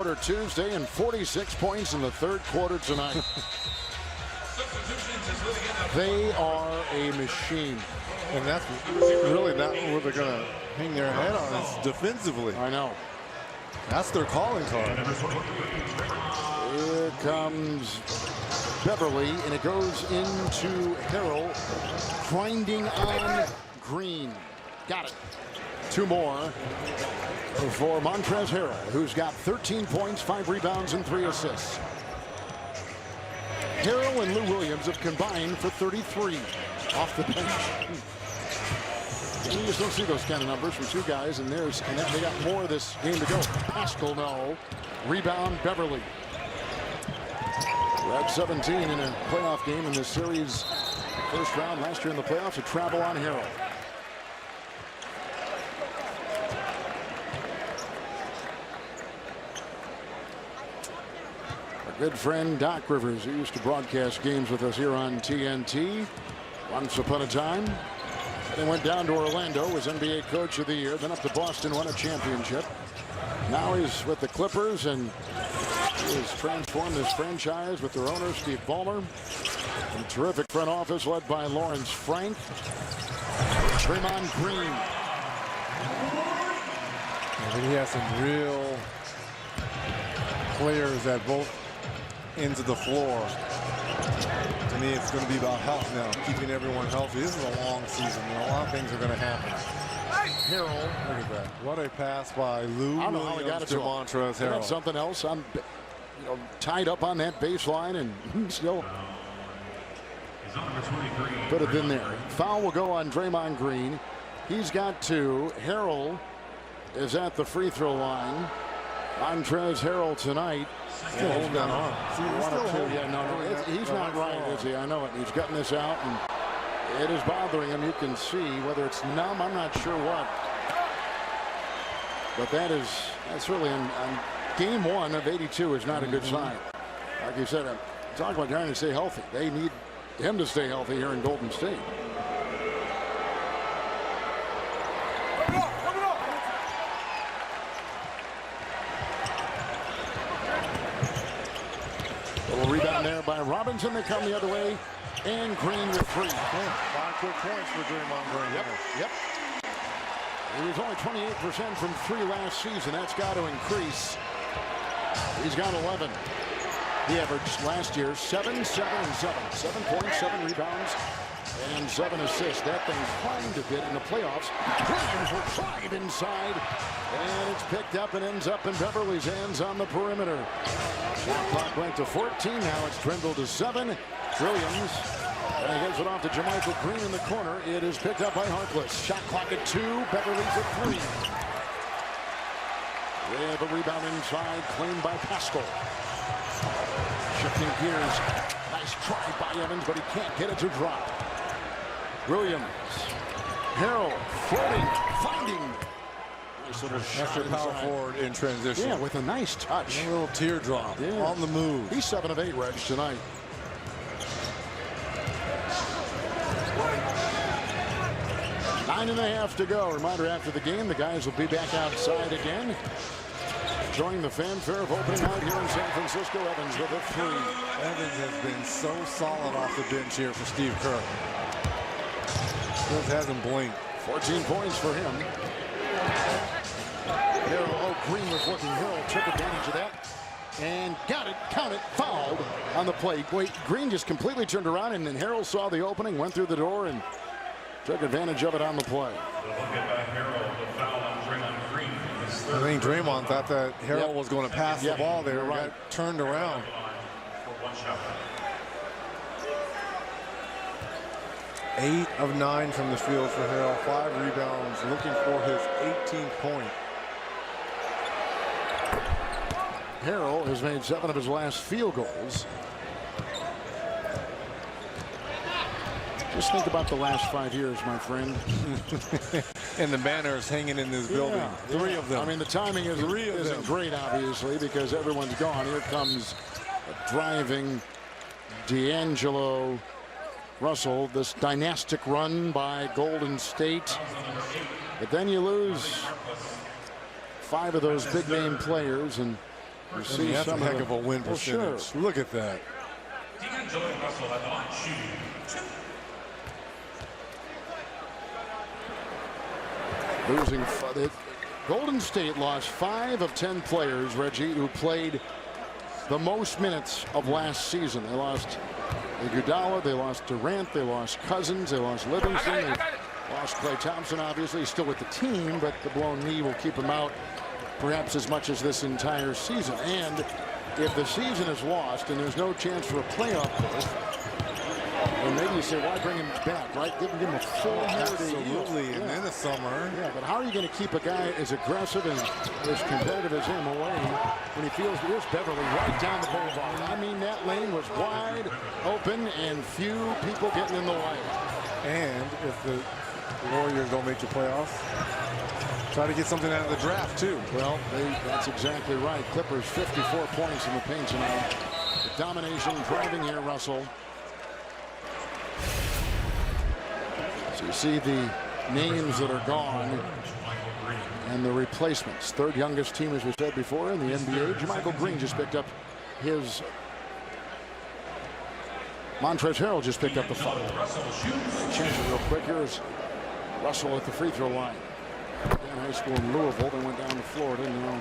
Tuesday and 46 points in the third quarter tonight. They are a machine. And that's really not what they're going to hang their head on. It's defensively. I know. That's their calling card. Here comes Beverly, and it goes into Harrell, grinding on Green. Got it. Two more for Montrezl Harrell, who's got 13 points, 5 rebounds, and 3 assists. Harrell and Lou Williams have combined for 33 off the bench. You just don't see those kind of numbers from two guys, and they got more of this game to go. Pascal, no. Rebound, Beverly. We're at 17 in a playoff game in this series. First round last year in the playoffs, a travel on Harrell. Our good friend Doc Rivers, who used to broadcast games with us here on TNT once upon a time. Then went down to Orlando, was NBA Coach of the Year, then up to Boston, won a championship. Now he's with the Clippers, and he has transformed this franchise with their owner, Steve Ballmer. A terrific front office led by Lawrence Frank. Draymond Green. I think he has some real players at both ends of the floor. To me, it's going to be about health now, keeping everyone healthy. This is a long season, and a lot of things are going to happen. Harrell, look at that. What a pass by Lou Williams to Montrezl Harrell. Something else. I'm tied up on that baseline and still put it in there. Foul will go on Draymond Green. He's got 2. Harrell is at the free throw line. Montrezl Harrell tonight. Still holding on. He's not right, is he? I know it. He's cutting this out, and it is bothering him. You can see whether it's numb. I'm not sure what. But that's really on game 1 of 82 is not a good sign. Like you said, talk about trying to stay healthy. They need him to stay healthy here in Golden State. Rebound there by Robinson. They come the other way, and Green with 3. 5 quick points for Draymond Green. Yep. He was only 28% from 3 last season. That's got to increase. He's got 11. He averaged last year 7, 7, and 7. 7 points, 7 rebounds, and 7 assists. That thing climbed a bit in the playoffs. Williams will drive inside, and it's picked up and ends up in Beverly's hands on the perimeter. Shot clock went to 14. Now it's dwindled to 7. Williams, and he gives it off to JaMychal Green in the corner. It is picked up by Harkless. Shot clock at 2. Beverly's at 3. With a rebound inside, claimed by Pascal. Shifting gears. Nice try by Evans, but he can't get it to drop. Williams. Harrell floating, finding. Nice little That's your power forward in transition. Yeah, with a nice touch. A little teardrop on the move. He's 7 of 8, Reg, tonight. Nine and a half to go. Reminder, after the game, the guys will be back outside again. Enjoying the fanfare of opening night here in San Francisco. Evans with a 3. Evans has been so solid off the bench here for Steve Kerr. Just hasn't blinked. 14 points for him. Harrell, Green was looking. Harrell took advantage of that and got it, count it, fouled on the play. Wait, Green just completely turned around, and then Harrell saw the opening, went through the door, and took advantage of it on the play. I think Draymond thought that Harrell was going to pass the ball there. Got turned around. Eight of 9 from the field for Harrell. 5 rebounds, looking for his 18th point. Harrell has made 7 of his last field goals. Just think about the last 5 years, my friend. And the banners hanging in this building. 3 of them. I mean, the timing isn't great, obviously, because everyone's gone. Here comes a driving D'Angelo Russell. This dynastic run by Golden State. But then you lose 5 of those big-name players, and You I see mean, that's a some heck of a win Well, sure. percentage. Look at that. Losing. Golden State lost 5 of 10 players, Reggie, who played the most minutes of last season. They lost Iguodala, they lost Durant, they lost Cousins, they lost Livingston, they lost Klay Thompson, obviously. He's still with the team, but the blown knee will keep him out perhaps as much as this entire season. And if the season is lost and there's no chance for a playoff berth, then maybe you say, why bring him back, right? Give him a full year. Absolutely, and in the summer. Yeah, but how are you going to keep a guy as aggressive and as competitive as him away when he feels here's Beverly right down the boulevard? I mean, that lane was wide open and few people getting in the way. And if the Warriors don't make the playoffs, try to get something out of the draft, too. Well, that's exactly right. Clippers 54 points in the paint tonight. The domination driving here, Russell. So you see the names that are gone and the replacements. Third youngest team, as we said before, in the NBA. JaMychal Green just picked up his. Montrezl Harrell just picked up the foul. Change it real quick. Here's Russell at the free throw line. In high school in Louisville, then went down to Florida and now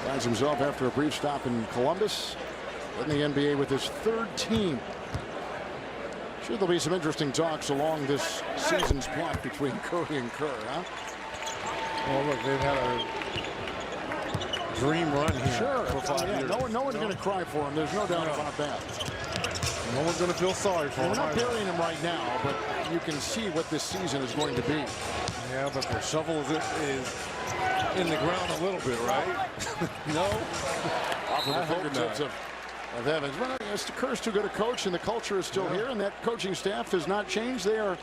finds himself after a brief stop in Columbus in the NBA with his third team. Sure, there'll be some interesting talks along this season's plot between Curry and Kerr, huh? Well, look, they've had a dream run here for 5 years. No one's going to cry for him. There's no doubt about that. No one's going to feel sorry for him. We're not burying him right now, but you can see what this season is going to be. Yeah, but the shovel is in the ground a little bit, right? No? Off of the fingertips of Evans. Well, Kerr's too good a coach, and the culture is still here, and that coaching staff has not changed. They are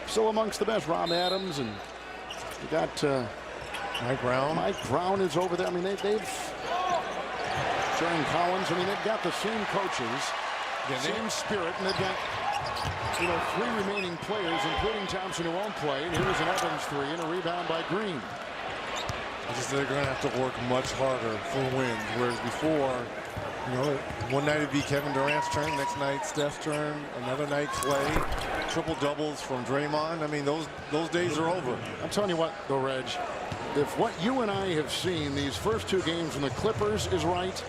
still amongst the best. Rob Adams, and you got Mike Brown. Mike Brown is over there. I mean, they've John Collins. I mean, they've got the same coaches, same spirit, and they've got 3 remaining players, including Thompson, who won't play. And here's an Evans 3 and a rebound by Green. They're going to have to work much harder for wins, whereas before, one night it'd be Kevin Durant's turn, next night Steph's turn, another night Clay, triple doubles from Draymond. I mean, those days are over. I'm telling you what, though, Reg, if what you and I have seen these first 2 games from the Clippers is right,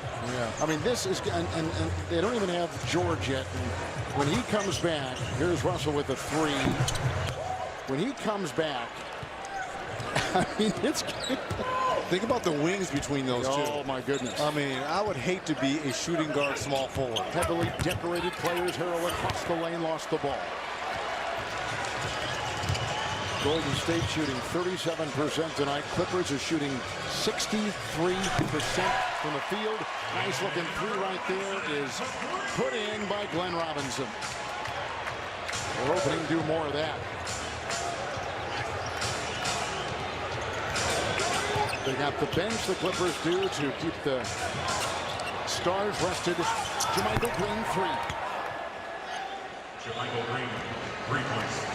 I mean, this is, and they don't even have George yet. And when he comes back, here's Russell with a 3. When he comes back, I mean, it's. Think about the wings between those two. Oh, my goodness. I mean, I would hate to be a shooting guard small forward. Heavily decorated players. Harrell across the lane, lost the ball. Golden State shooting 37% tonight. Clippers are shooting 63% from the field. Nice looking 3 right there is put in by Glenn Robinson. They're hoping to do more of that. They got the bench, the Clippers do, to keep the stars rested. JaMychal Green 3. JaMychal Green, 3 points.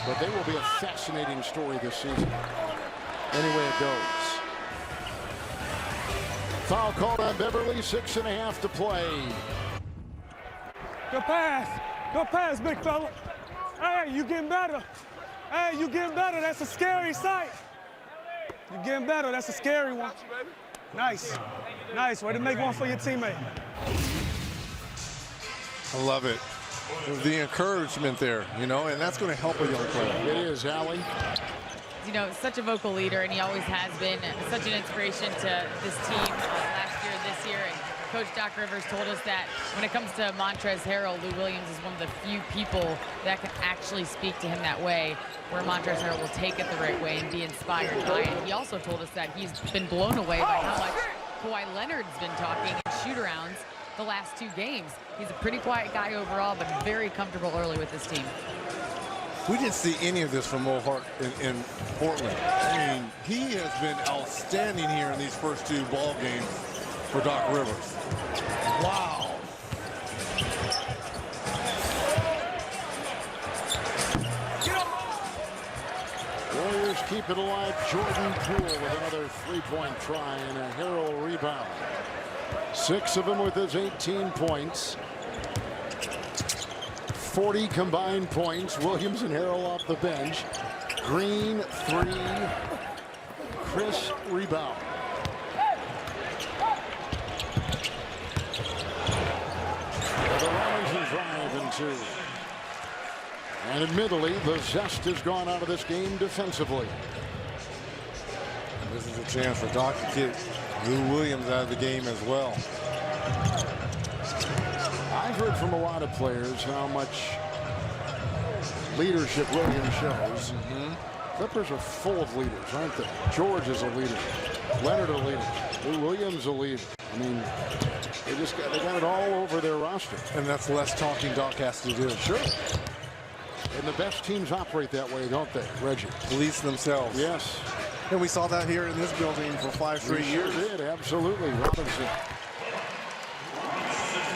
But they will be a fascinating story this season. Any way it goes. Foul called on Beverly, 6.5 to play. Good pass. Good pass, big fella. Hey, you getting better. Hey, you getting better. That's a scary sight. You getting better. That's a scary one. Nice. Nice. Way to make one for your teammate. I love it. The encouragement there, and that's going to help a young player. It is, Allie. Such a vocal leader, and he always has been such an inspiration to this team last year, this year. And Coach Doc Rivers told us that when it comes to Montrezl Harrell, Lou Williams is one of the few people that can actually speak to him that way, where Montrezl Harrell will take it the right way and be inspired by it. He also told us that he's been blown away by how much Kawhi Leonard's been talking in shoot-arounds the last 2 games. He's a pretty quiet guy overall, but very comfortable early with this team. We didn't see any of this from Mo Hart in Portland. I mean, he has been outstanding here in these first 2 ball games for Doc Rivers. Wow. Warriors keep it alive. Jordan Poole with another three-point try and a Harrell rebound. 6 of them with his 18 points. 40 combined points. Williams and Harrell off the bench. Green 3. Chris rebound. The Robinson drive and 2. And admittedly, the zest has gone out of this game defensively. This is a chance for Doc to get Lou Williams out of the game as well. I've heard from a lot of players how much leadership Williams shows. Clippers are full of leaders, aren't they? George is a leader. Leonard a leader. Lou Williams a leader. I mean, they got it all over their roster. And that's less talking Doc has to do. Sure. And the best teams operate that way, don't they, Reggie? Police themselves. Yes. And we saw that here in this building for 5 straight years. Sure did, absolutely. Robinson.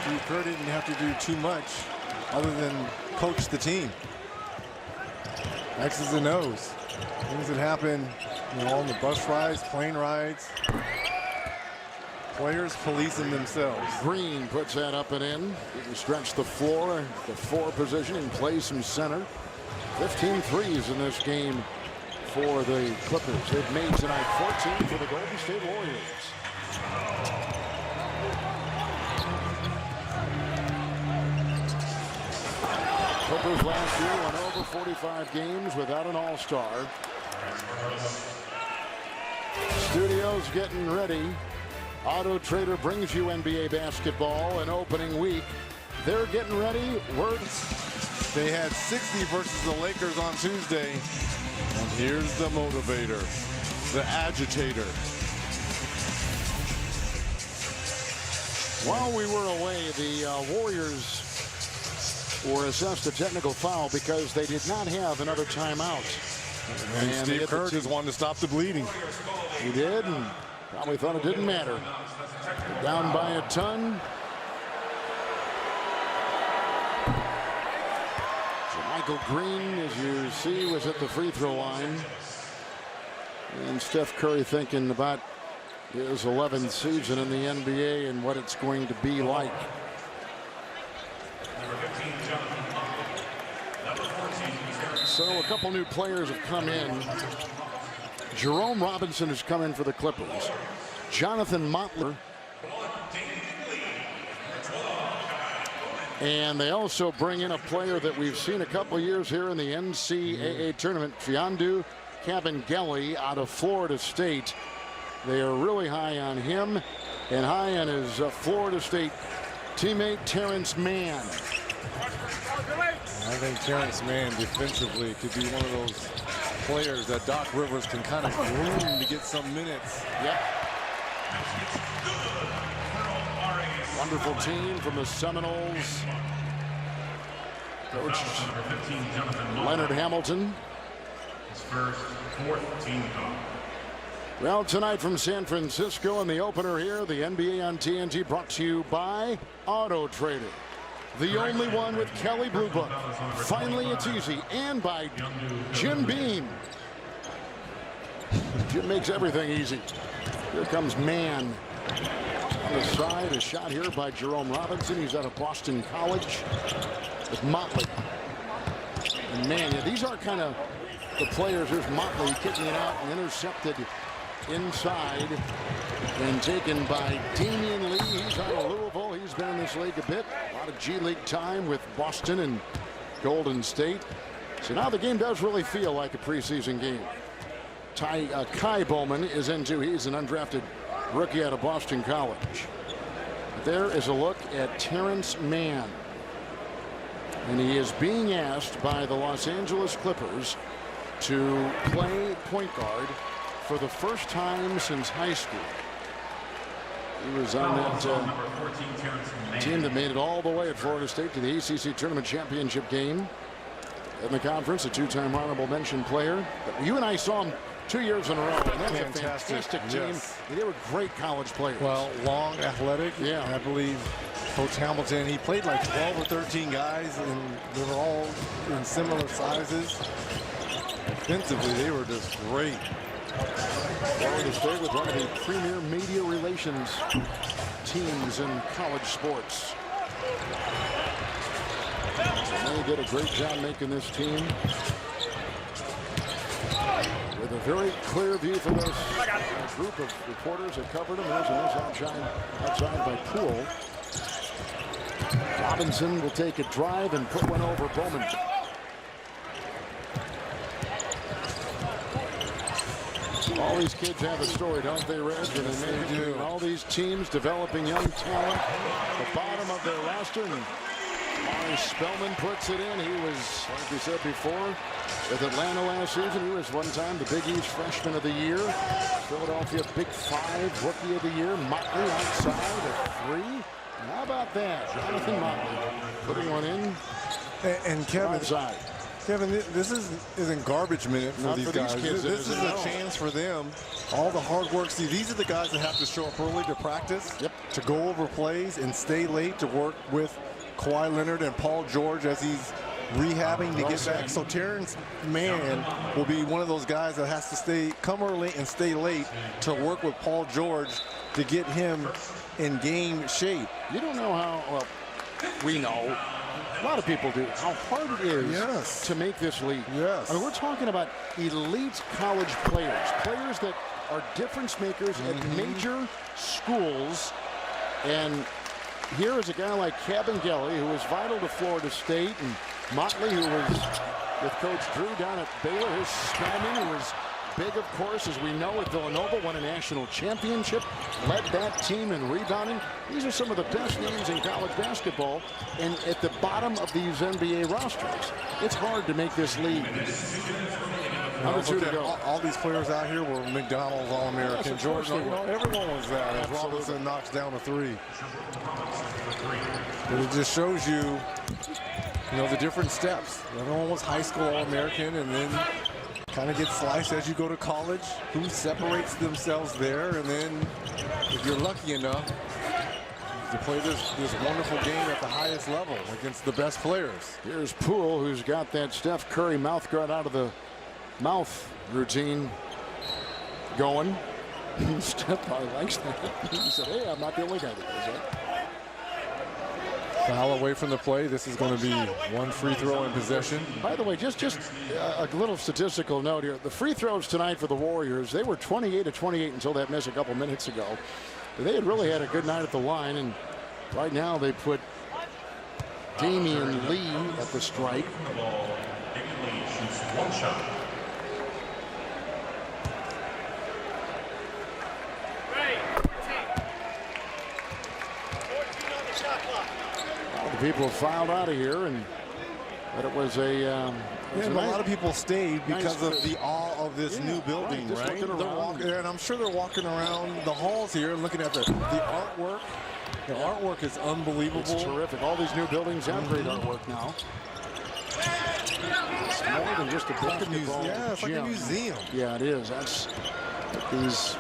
Steve Kerr didn't have to do too much other than coach the team. X's and O's. Things that happen, on the bus rides, plane rides. Players policing themselves. Green puts that up and in. He can stretch the floor, the 4 position, and play some center. 15 threes in this game for the Clippers. They've made tonight 14 for the Golden State Warriors. Clippers last year went over 45 games without an all-star. Studio's getting ready. Auto Trader brings you NBA basketball an opening week. They're getting ready. They had 60 versus the Lakers on Tuesday. And here's the motivator, the agitator. While we were away, the Warriors were assessed a technical foul because they did not have another timeout. And Steve Kerr just wanted to stop the bleeding. He did, and probably thought it didn't matter. They're down by a ton. So Michael Green, as you see, was at the free throw line. And Steph Curry thinking about his 11th season in the NBA and what it's going to be like. So a couple new players have come in. Jerome Robinson has come in for the Clippers. Jonathan Mottler. And they also bring in a player that we've seen a couple years here in the NCAA tournament, Fiondu Kabengele out of Florida State. They are really high on him and high on his Florida State teammate Terrence Mann. I think Terrence Mann defensively could be one of those players that Doc Rivers can kind of groom to get some minutes. Yep. Wonderful team from the Seminoles. Coach Leonard Hamilton. His first 4th team call. Well, tonight from San Francisco in the opener here, the NBA on TNT brought to you by Auto Trader. The only one with Kelly Blue Book. Finally, it's easy. And by Jim Beam. Jim makes everything easy. Here comes Mann. On the side, a shot here by Jerome Robinson. He's out of Boston College with Motley. And Mann, yeah, these are kind of the players. Here's Motley kicking it out and intercepted inside and taken by Damian Lee. He's out of Louisville. He's been in this league a bit. A lot of G League time with Boston and Golden State. So now the game does really feel like a preseason game. Kai Bowman is in too. He's an undrafted rookie out of Boston College. There is a look at Terrence Mann. And he is being asked by the Los Angeles Clippers to play point guard for the first time since high school. He was on that team that made it all the way at Florida State to the ACC Tournament Championship game in the conference, a 2-time honorable mention player. You and I saw him 2 years in a row, and that's a fantastic team. Yes. They were great college players. Well, long, athletic. Yeah. And I believe Coach Hamilton, he played like 12 or 13 guys, and they were all in similar sizes. defensively, they were just great. Florida State with one of the premier media relations teams in college sports. And they did a great job making this team with a very clear view for this group of reporters that covered them. There's an outside by Poole. Robinson will take a drive and put one over Bowman. All these kids have a story, don't they, Reg? And they do. All these teams developing young talent. The bottom of their roster. And Mari Spellman puts it in. He was, like we said before, with Atlanta last season. He was one time the Big East Freshman of the Year. Philadelphia Big Five Rookie of the Year. Motley outside at 3. How about that? Jonathan Motley putting one in. And Kevin, outside. Kevin, this isn't garbage minute for these guys. Kids, this is a chance for them. All the hard work. See, these are the guys that have to show up early to practice, to go over plays and stay late to work with Kawhi Leonard and Paul George as he's rehabbing to get back. So Terrence Mann will be one of those guys that has to come early and stay late to work with Paul George to get him in game shape. You don't know how, well, we know. A lot of people do. How hard it is to make this league. Yes. I mean, we're talking about elite college players. Players that are difference makers at major schools. And here is a guy like Kabengele, who was vital to Florida State, and Motley, who was with Coach Drew down at Baylor. Here's Spellman, who was big, of course, as we know, at Villanova, won a national championship, led that team in rebounding. These are some of the best names in college basketball, and at the bottom of these NBA rosters, it's hard to make this league. Number 2 to go. All these players out here were McDonald's All-American. Yes, Jordan, everyone was that. As Robinson knocks down a 3. But it just shows you, the different steps. Everyone was high school All-American, and then kind of gets sliced as you go to college. Who separates themselves there, and then if you're lucky enough to play this wonderful game at the highest level against the best players. Here's Poole, who's got that Steph Curry mouth guard out of the mouth routine going. Steph probably likes that. He said, hey, I'm not the only guy that does that. Foul away from the play. This is going to be one free throw in possession. By the way, just a little statistical note here. The free throws tonight for the Warriors, they were 28-28 until that miss a couple minutes ago. They had really had a good night at the line, and right now they put Damian Lee at the stripe. Damian Lee shoots 1 shot. People filed out of here, but it was a but a lot of people stayed because of the awe of this new building, right? And I'm sure they're walking around the halls here and looking at the artwork. The artwork is unbelievable. It's terrific. All these new buildings have great artwork now. It's more than just a basketball it's like a museum. Yeah, it is. That's what these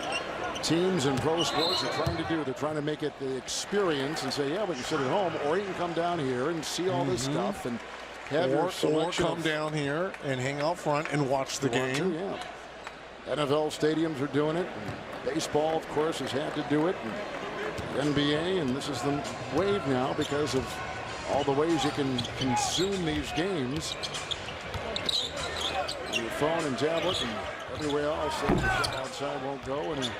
teams in pro sports are trying to do. They're trying to make it the experience and say, yeah, we can sit at home, or you can come down here and see all this stuff and have your selection. Or come down here and hang out front and watch the game. NFL stadiums are doing it. Baseball, of course, has had to do it. And the NBA, and this is the wave now because of all the ways you can consume these games. Your phone and tablet and everywhere else. Outside won't go, and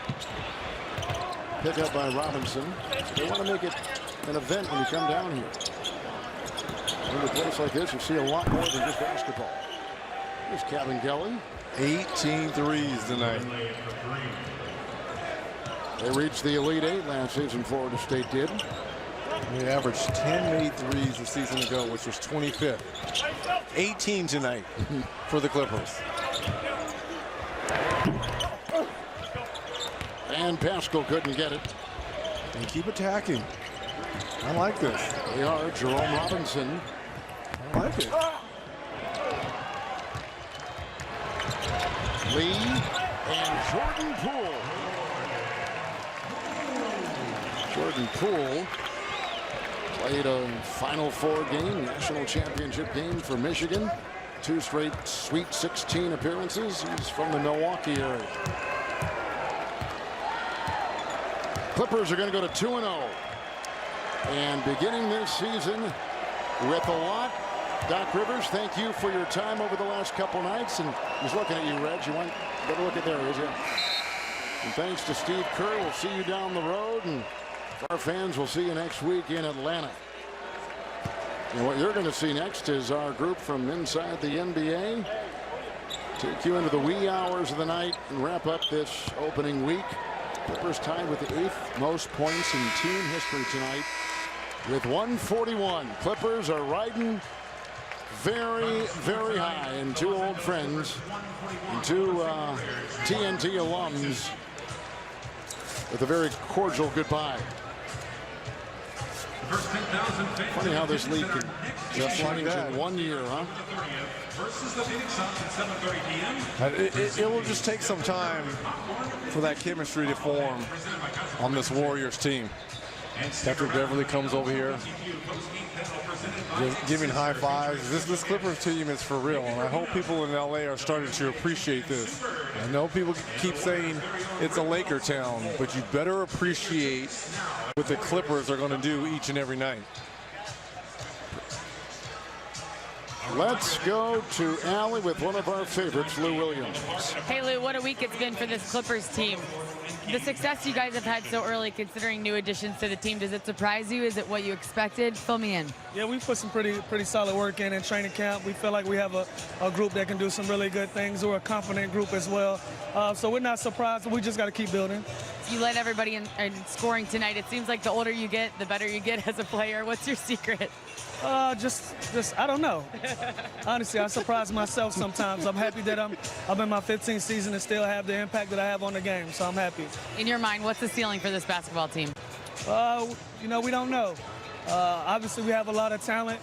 pick up by Robinson. They want to make it an event when you come down here. In a place like this, you see a lot more than just basketball. Here's Kabengele. 18 threes tonight. They reached the Elite Eight last season, Florida State did. They averaged 10 made threes a season ago, which was 25th. 18 tonight for the Clippers. And Pascal couldn't get it. And keep attacking. I like this. They are Jerome Robinson. I like it. Lee and Jordan Poole. Jordan Poole played a Final Four game, national championship game for Michigan. 2 straight Sweet 16 appearances. He's from the Milwaukee area. Clippers are going to go to 2-0. And beginning this season with a lot. Doc Rivers, thank you for your time over the last couple nights. And he's looking at you, Reg. You want to look at there, is you? And thanks to Steve Kerr, we'll see you down the road. And our fans will see you next week in Atlanta. And what you're going to see next is our group from inside the NBA. Take you into the wee hours of the night and wrap up this opening week. Clippers tied with the 8th most points in team history tonight with 141. Clippers are riding very, very high, and 2 old friends and 2 TNT alums with a very cordial goodbye. Funny how this league can just like that in 1 year, huh? It will just take some time for that chemistry to form on this Warriors team. Patrick Beverly comes over here, giving high fives. This Clippers team is for real, and I hope people in LA are starting to appreciate this. I know people keep saying it's a Laker town, but you better appreciate what the Clippers are going to do each and every night. Let's go to Allie with one of our favorites, Lou Williams. Hey, Lou, what a week it's been for this Clippers team. The success you guys have had so early, considering new additions to the team, does it surprise you? Is it what you expected? Fill me in. Yeah, we put some pretty solid work in training camp. We feel like we have a group that can do some really good things. We're a confident group as well. So we're not surprised. We just got to keep building. You led everybody in scoring tonight. It seems like the older you get, the better you get as a player. What's your secret? Just I don't know. Honestly, I surprise myself sometimes. I'm happy that I'm in my 15th season and still have the impact that I have on the game, so I'm happy. In your mind, what's the ceiling for this basketball team? You know, we don't know. Obviously, we have a lot of talent.